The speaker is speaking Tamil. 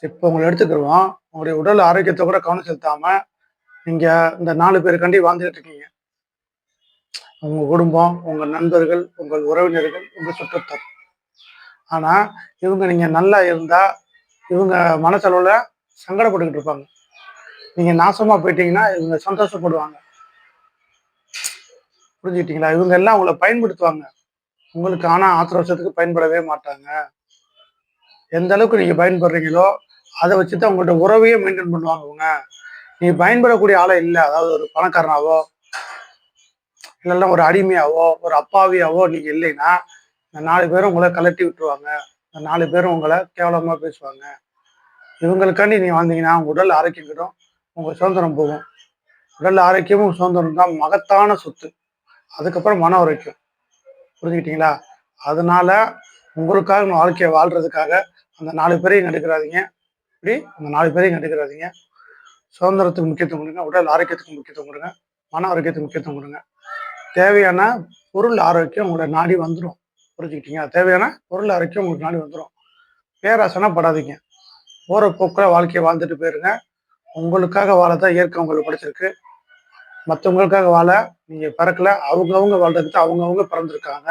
இப்போ உங்கள எடுத்துக்கிருவோம். உங்களுடைய உடல் ஆரோக்கியத்த கூட கவனம் செலுத்தாம, நீங்க இந்த 4 பேருக்காண்டி வாழ்ந்துட்டு இருக்கீங்க. உங்க குடும்பம், உங்க நண்பர்கள், உங்கள் உறவினர்கள், உங்க சுற்றத்தார். ஆனா, இவங்க நீங்க நல்லா இருந்தா, இவங்க மனசளவுல சங்கடப்பட்டுக்கிட்டு இருப்பாங்க. நீங்க நாசமா போயிட்டீங்கன்னா, இவங்க சந்தோஷப்படுவாங்க. புரிஞ்சுக்கிட்டீங்களா? இவங்க எல்லாம் உங்கள பயன்படுத்துவாங்க. உங்களுக்கு ஆனா ஆத்திர அவசரத்துக்கு பயன்படவே மாட்டாங்க. எந்த அளவுக்கு நீங்க பயன்படுறீங்களோ, அத வச்சு தான் உங்கள்ட்ட உறவையே மெயின்டெயின் பண்ணுவாங்க அவங்க. நீங்க பயன்படக்கூடிய ஆளா இல்ல. அதாவது ஒரு பணக்காரனாவோ, இல்லன்னா ஒரு அடிமையாவோ, ஒரு அப்பாவியாவோ நீங்க இல்லைன்னா, இந்த 4 பேரும் உங்கள கழட்டி விட்டுருவாங்க. இந்த 4 பேரும் உங்கள கேவலமா பேசுவாங்க. இவங்களுக்காண்டி நீங்க வாழ்ந்தீங்கன்னா, உங்க உடல் ஆரோக்கியம் கெடும். உங்க சுதந்திரம் போகும். உடல் ஆரோக்கியமும், சுதந்திரமும் தான் மகத்தான சொத்து. அதுக்கப்புறம் மன ஆரோக்கியம். புரிஞ்சுக்கிட்டீங்களா? அதனால உங்களுக்காக வாழ்க்கைய வாழ்றதுக்காக அந்த 4 பேரையும் கண்டுக்கிறாதீங்க. இப்படி அந்த 4 பேரையும் கண்டுக்கிறாதீங்க. சுதந்திரத்துக்கு முக்கியத்துவம் குடுங்க. உடல் ஆரோக்கியத்துக்கு முக்கியத்துவம் குடுங்க. மன ஆரோக்கியத்துக்கு முக்கியத்துவம் குடுங்க. தேவையான பொருள் ஆரோக்கியம் உங்கள நாடி வந்துரும். புரிஞ்சுக்கிட்டீங்களா? தேவையான பொருள் ஆரோக்கியம் உங்களுக்கு நாடி வந்துரும். பேராசைனா படாதீங்க. போற போக்குல வாழ்க்கைய வாழ்ந்துட்டு போயிருங்க. உங்களுக்காக வாழ தான் இயற்கை உங்கள படைச்சிருக்கு. மத்தவங்களுக்காக வாழ நீங்க பிறக்கல. அவங்கவங்க வாழ்றதுக்கு அவங்கவங்க பிறந்திருக்காங்க.